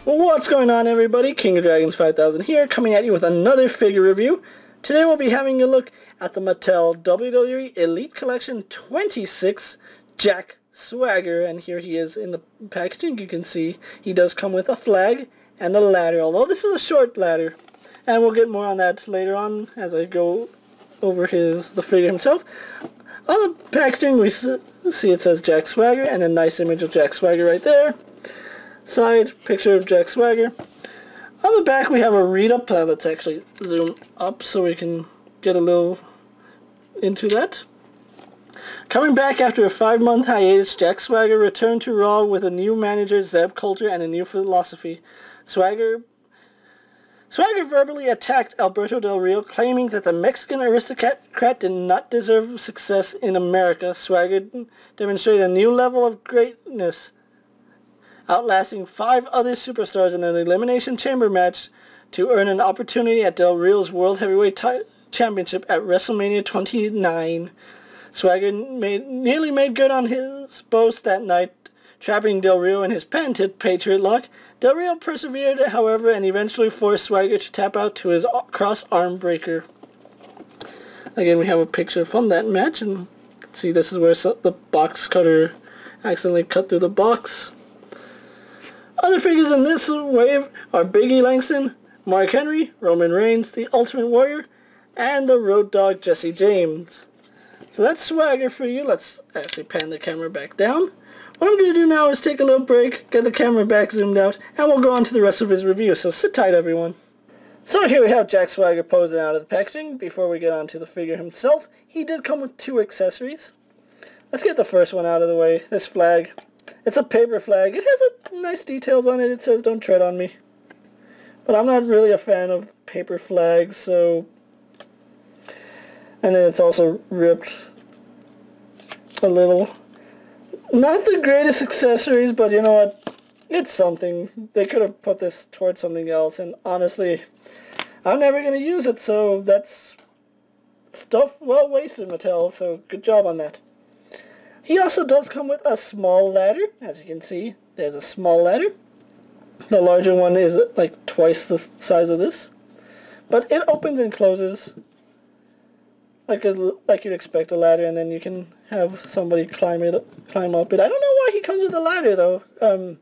What's going on, everybody? King of Dragons 5000 here, coming at you with another figure review. Today we'll be having a look at the Mattel WWE Elite Collection 26 Jack Swagger, and here he is in the packaging. You can see he does come with a flag and a ladder, although this is a short ladder, and we'll get more on that later on as I go over the figure himself. On the packaging we see it says Jack Swagger, and a nice image of Jack Swagger right there. Side picture of Jack Swagger. On the back we have a read-up. Let's actually zoom up so we can get a little into that. Coming back after a 5-month hiatus, Jack Swagger returned to Raw with a new manager, Zeb Coulter, and a new philosophy. Swagger verbally attacked Alberto Del Rio, claiming that the Mexican aristocrat did not deserve success in America. Swagger demonstrated a new level of greatness, outlasting 5 other superstars in an Elimination Chamber match to earn an opportunity at Del Rio's World Heavyweight Championship at WrestleMania 29. Swagger nearly made good on his boast that night, trapping Del Rio in his patented Patriot Lock. Del Rio persevered, however, and eventually forced Swagger to tap out to his cross-arm breaker. Again, we have a picture from that match, and you can see this is where the box cutter accidentally cut through the box. Other figures in this wave are Big E Langston, Mark Henry, Roman Reigns, the Ultimate Warrior, and the Road Dogg Jesse James. So that's Swagger for you. Let's actually pan the camera back down. What I'm going to do now is take a little break, get the camera back zoomed out, and we'll go on to the rest of his review, so sit tight, everyone. So here we have Jack Swagger posing out of the packaging. Before we get on to the figure himself, he did come with 2 accessories. Let's get the first one out of the way, this flag. It's a paper flag. It has nice details on it. It says, "Don't tread on me." But I'm not really a fan of paper flags, so... And then it's also ripped a little. Not the greatest accessories, but you know what? It's something. They could have put this towards something else, and honestly, I'm never going to use it, so that's stuff well wasted, Mattel, so good job on that. He also does come with a small ladder. As you can see, there's a small ladder. The larger one is like twice the size of this. But it opens and closes like you'd expect a ladder, and then you can have somebody climb up it. I don't know why he comes with a ladder, though.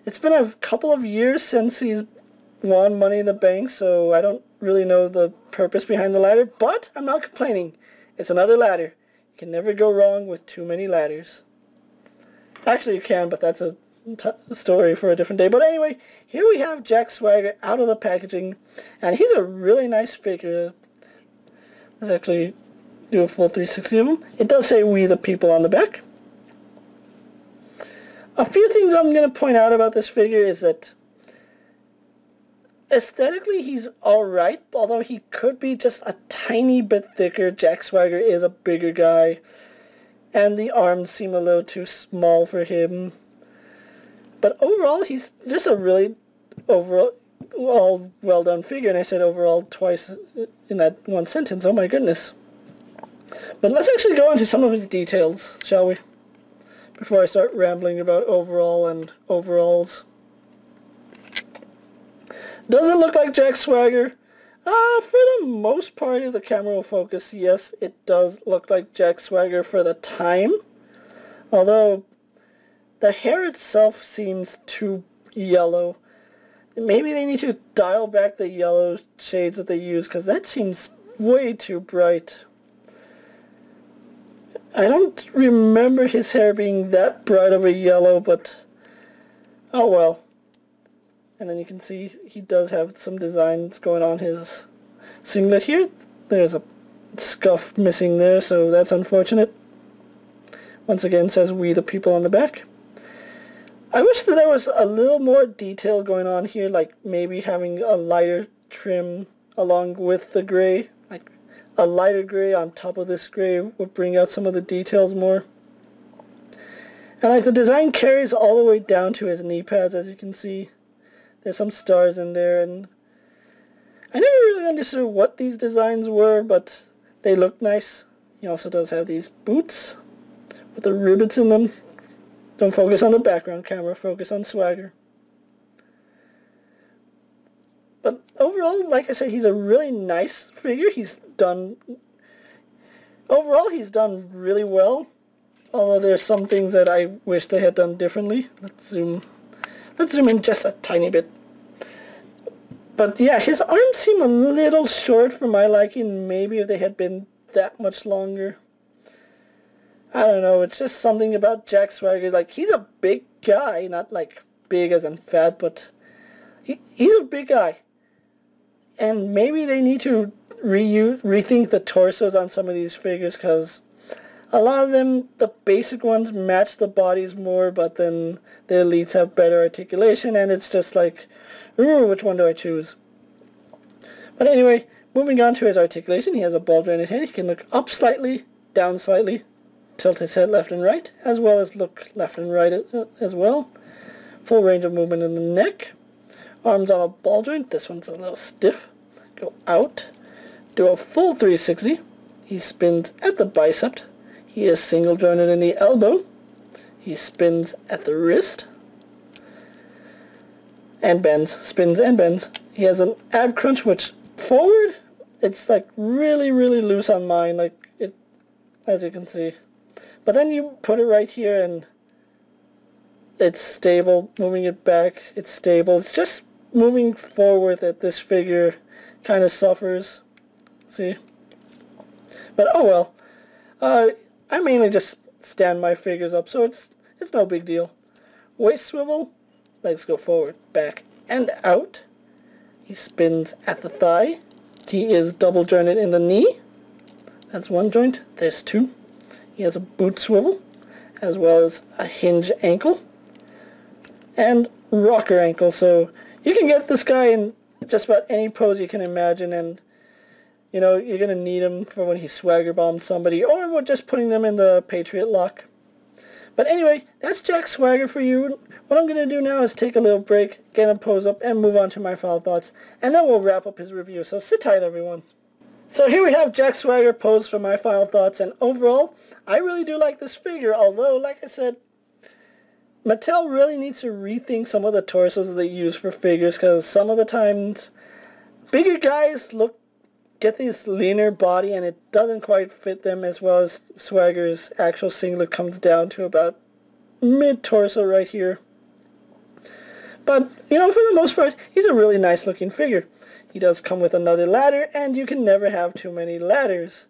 It's been a couple of years since he's won Money in the Bank, so I don't really know the purpose behind the ladder, but I'm not complaining. It's another ladder. You can never go wrong with too many ladders. Actually, you can, but that's a story for a different day. But anyway, here we have Jack Swagger out of the packaging, and he's a really nice figure. Let's actually do a full 360 of him. It does say "We the People" on the back. A few things I'm going to point out about this figure is that aesthetically he's alright, although he could be just a tiny bit thicker. Jack Swagger is a bigger guy, and the arms seem a little too small for him. But overall, he's just a really well done figure, and I said overall twice in that one sentence. Oh my goodness. But let's actually go into some of his details, shall we? Before I start rambling about overall and overalls. Does it look like Jack Swagger? For the most part, if the camera will focus, yes, it does look like Jack Swagger for the time. Although, the hair itself seems too yellow. Maybe they need to dial back the yellow shades that they use, because that seems way too bright. I don't remember his hair being that bright of a yellow, but oh well. And then you can see he does have some designs going on his singlet here. There's a scuff missing there, so that's unfortunate. Once again, it says "We the People" on the back. I wish that there was a little more detail going on here, like maybe having a lighter trim along with the gray. Like a lighter gray on top of this gray would bring out some of the details more. And like the design carries all the way down to his knee pads, as you can see. There's some stars in there, and I never really understood what these designs were, but they look nice. He also does have these boots with the rivets in them. Don't focus on the background camera, focus on Swagger. But overall, like I said, he's a really nice figure. Overall, he's done really well. Although there's some things that I wish they had done differently. Let's zoom in just a tiny bit. But yeah, his arms seem a little short for my liking. Maybe if they had been that much longer. I don't know, it's just something about Jack Swagger. Like, he's a big guy, not like big as in fat, but he's a big guy. And maybe they need to rethink the torsos on some of these figures, because a lot of them, the basic ones, match the bodies more, but then the elites have better articulation, and it's just like, ooh, which one do I choose? But anyway, moving on to his articulation, he has a ball-jointed head. He can look up slightly, down slightly, tilt his head left and right, as well as look left and right as well. Full range of movement in the neck. Arms on a ball joint. This one's a little stiff. Go out. Do a full 360. He spins at the bicep. He is single jointed in the elbow. He spins at the wrist. And bends. Spins and bends. He has an ab crunch, which forward, it's like really, really loose on mine, like it, as you can see. But then you put it right here and it's stable. Moving it back, it's stable. It's just moving forward that this figure kind of suffers. See? But oh well. I mainly just stand my figures up, so it's no big deal. Waist swivel, legs go forward, back, and out. He spins at the thigh. He is double jointed in the knee. That's one joint. There's two. He has a boot swivel, as well as a hinge ankle, and rocker ankle. So you can get this guy in just about any pose you can imagine, and you know, you're going to need him for when he swagger bombs somebody, or we're just putting them in the Patriot lock. But anyway, that's Jack Swagger for you. What I'm going to do now is take a little break, get him posed up, and move on to my final thoughts, and then we'll wrap up his review. So sit tight, everyone. So here we have Jack Swagger posed for my final thoughts, and overall, I really do like this figure, although, like I said, Mattel really needs to rethink some of the torsos they use for figures, because some of the times, bigger guys get this leaner body, and it doesn't quite fit them, as well as Swagger's actual singlet comes down to about mid-torso right here. But, you know, for the most part, he's a really nice looking figure. He does come with another ladder, and you can never have too many ladders.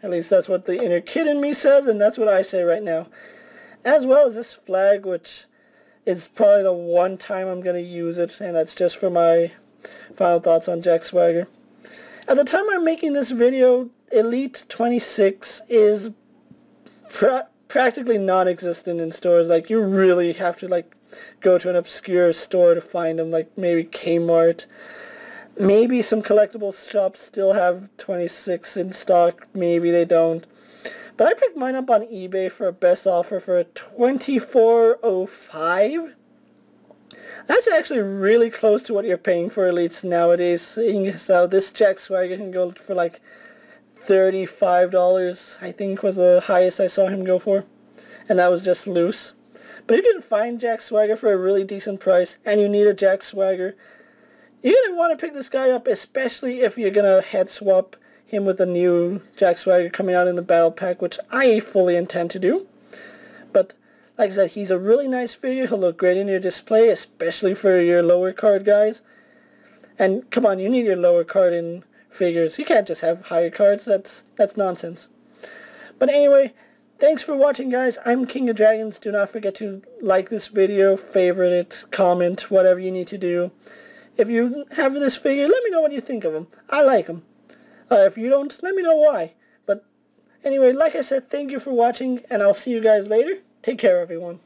At least that's what the inner kid in me says, and that's what I say right now. As well as this flag, which is probably the one time I'm going to use it, and that's just for my final thoughts on Jack Swagger. At the time I'm making this video, Elite 26 is practically non-existent in stores. Like, you really have to, like, go to an obscure store to find them, like maybe Kmart. Maybe some collectible shops still have 26 in stock, maybe they don't. But I picked mine up on eBay for a best offer for $24.05. That's actually really close to what you're paying for Elites nowadays. So this Jack Swagger can go for like $35, I think was the highest I saw him go for. And that was just loose. But if you can find Jack Swagger for a really decent price, and you need a Jack Swagger, you're going to want to pick this guy up, especially if you're going to head swap him with the new Jack Swagger coming out in the Battle Pack, which I fully intend to do. But like I said, he's a really nice figure. He'll look great in your display, especially for your lower card guys. And come on, you need your lower card in figures. You can't just have higher cards. That's nonsense. But anyway, thanks for watching, guys. I'm King of Dragons. Do not forget to like this video, favorite it, comment, whatever you need to do. If you have this figure, let me know what you think of him. I like him. If you don't, let me know why. But anyway, like I said, thank you for watching, and I'll see you guys later. Take care, everyone.